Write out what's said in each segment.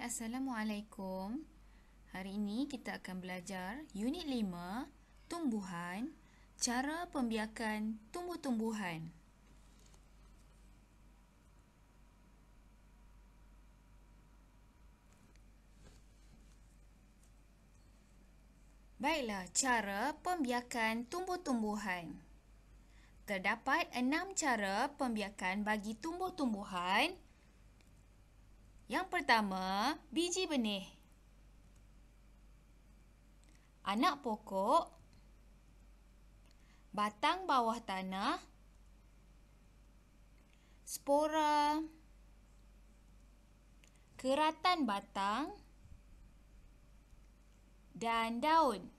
Assalamualaikum. Hari ini kita akan belajar Unit 5, Tumbuhan, cara pembiakan tumbuh-tumbuhan. Baiklah, cara pembiakan tumbuh-tumbuhan. Terdapat 6 cara pembiakan bagi tumbuh-tumbuhan. Yang pertama, biji benih. Anak pokok, batang bawah tanah, spora, keratan batang dan daun.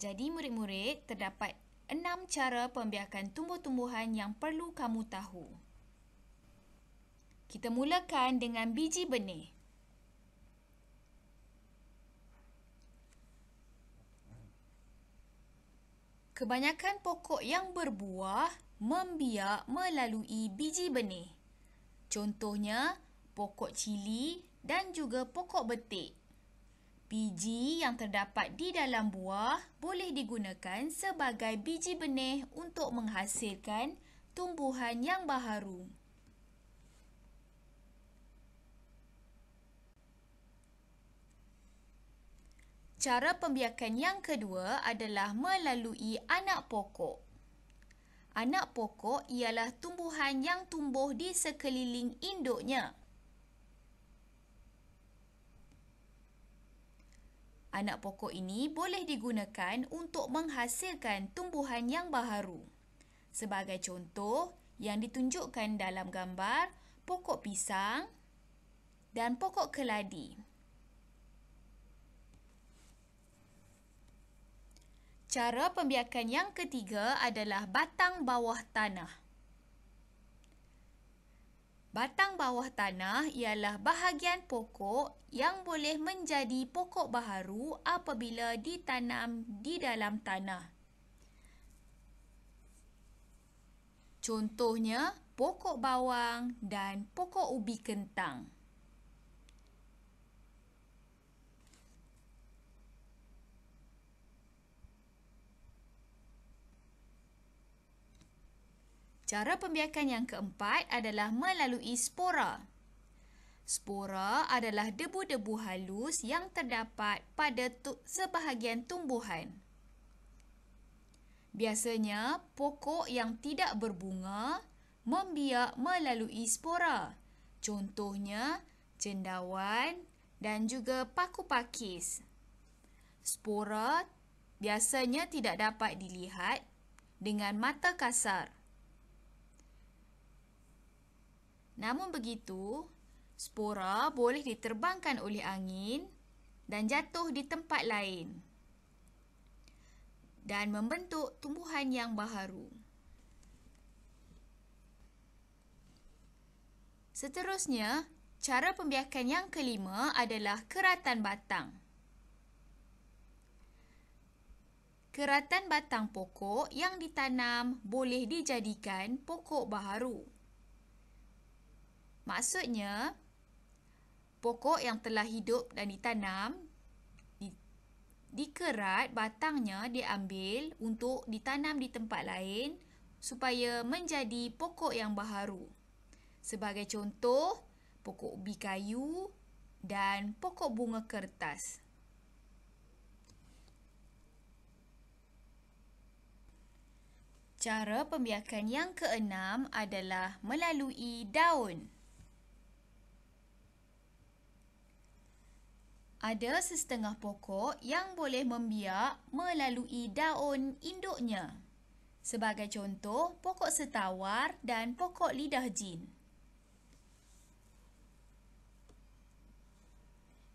Jadi murid-murid, terdapat 6 cara pembiakan tumbuh-tumbuhan yang perlu kamu tahu. Kita mulakan dengan biji benih. Kebanyakan pokok yang berbuah membiak melalui biji benih. Contohnya, pokok cili dan juga pokok betik. Biji yang terdapat di dalam buah boleh digunakan sebagai biji benih untuk menghasilkan tumbuhan yang baharu. Cara pembiakan yang kedua adalah melalui anak pokok. Anak pokok ialah tumbuhan yang tumbuh di sekeliling induknya. Anak pokok ini boleh digunakan untuk menghasilkan tumbuhan yang baharu. Sebagai contoh yang ditunjukkan dalam gambar, pokok pisang dan pokok keladi. Cara pembiakan yang ketiga adalah batang bawah tanah. Batang bawah tanah ialah bahagian pokok yang boleh menjadi pokok baharu apabila ditanam di dalam tanah. Contohnya, pokok bawang dan pokok ubi kentang. Cara pembiakan yang keempat adalah melalui spora. Spora adalah debu-debu halus yang terdapat pada sebahagian tumbuhan. Biasanya, pokok yang tidak berbunga membiak melalui spora. Contohnya, cendawan dan juga paku pakis. Spora biasanya tidak dapat dilihat dengan mata kasar. Namun begitu, spora boleh diterbangkan oleh angin dan jatuh di tempat lain dan membentuk tumbuhan yang baharu. Seterusnya, cara pembiakan yang kelima adalah keratan batang. Keratan batang pokok yang ditanam boleh dijadikan pokok baharu. Maksudnya, pokok yang telah hidup dan ditanam, dikerat batangnya diambil untuk ditanam di tempat lain supaya menjadi pokok yang baharu. Sebagai contoh, pokok ubi kayu dan pokok bunga kertas. Cara pembiakan yang keenam adalah melalui daun. Ada sesetengah pokok yang boleh membiak melalui daun induknya. Sebagai contoh, pokok setawar dan pokok lidah jin.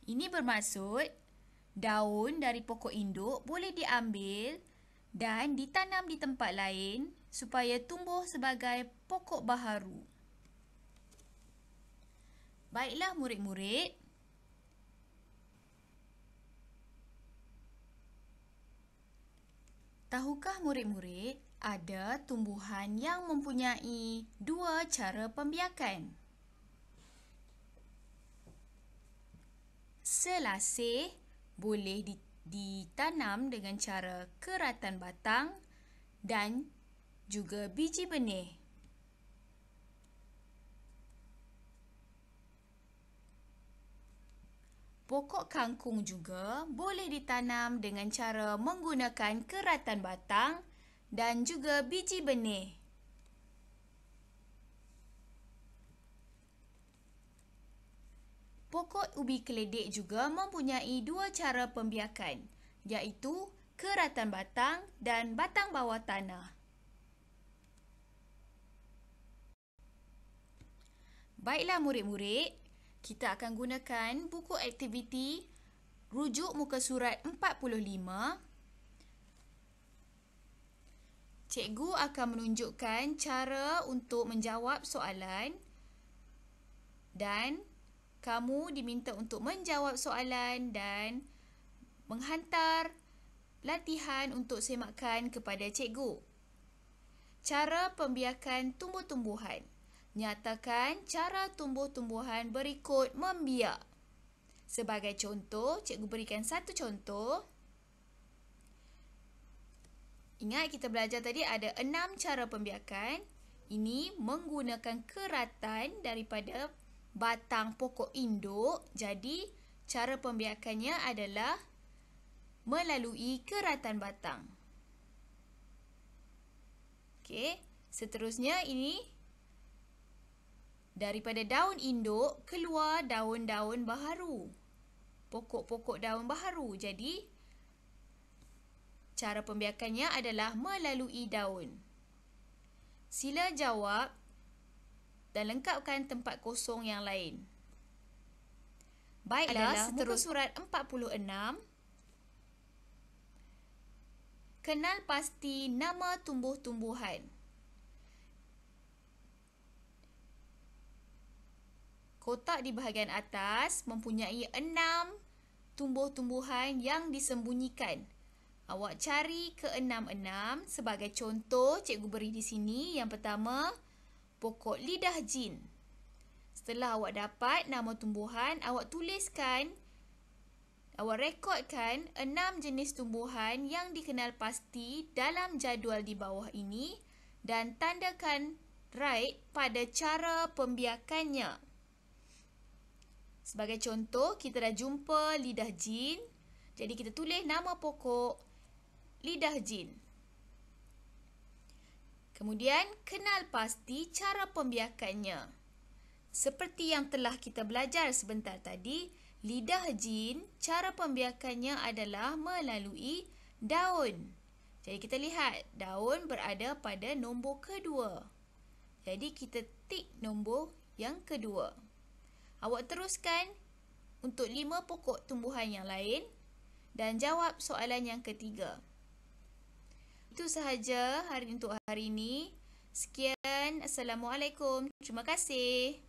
Ini bermaksud, daun dari pokok induk boleh diambil dan ditanam di tempat lain supaya tumbuh sebagai pokok baharu. Baiklah murid-murid, tahukah murid-murid ada tumbuhan yang mempunyai 2 cara pembiakan? selasih boleh ditanam dengan cara keratan batang dan juga biji benih. Pokok kangkung juga boleh ditanam dengan cara menggunakan keratan batang dan juga biji benih. Pokok ubi keledek juga mempunyai dua cara pembiakan, iaitu keratan batang dan batang bawah tanah. Baiklah murid-murid, kita akan gunakan buku aktiviti rujuk muka surat 45. Cikgu akan menunjukkan cara untuk menjawab soalan dan kamu diminta untuk menjawab soalan dan menghantar latihan untuk semakan kepada cikgu. Cara pembiakan tumbuh-tumbuhan. Nyatakan cara tumbuh-tumbuhan berikut membiak. Sebagai contoh, cikgu berikan satu contoh. Ingat kita belajar tadi ada 6 cara pembiakan. Ini menggunakan keratan daripada batang pokok induk. Jadi, cara pembiakannya adalah melalui keratan batang. Okey, seterusnya ini daripada daun induk keluar daun-daun baharu. Pokok-pokok daun baharu. Jadi, cara pembiakannya adalah melalui daun. Sila jawab dan lengkapkan tempat kosong yang lain. Baiklah, muka surat 46. Kenal pasti nama tumbuh-tumbuhan. Kotak di bahagian atas mempunyai 6 tumbuh-tumbuhan yang disembunyikan. Awak cari ke-6 sebagai contoh cikgu beri di sini. Yang pertama, pokok lidah jin. Setelah awak dapat nama tumbuhan, awak tuliskan, awak rekodkan 6 jenis tumbuhan yang dikenal pasti dalam jadual di bawah ini dan tandakan right pada cara pembiakannya. Sebagai contoh, kita dah jumpa lidah jin. Jadi kita tulis nama pokok lidah jin. Kemudian, kenal pasti cara pembiakannya. Seperti yang telah kita belajar sebentar tadi, lidah jin, cara pembiakannya adalah melalui daun. Jadi kita lihat, daun berada pada nombor kedua. Jadi kita tik nombor yang kedua. Awak teruskan untuk 5 pokok tumbuhan yang lain dan jawab soalan yang ketiga. Itu sahaja untuk hari ini. Sekian. Assalamualaikum. Terima kasih.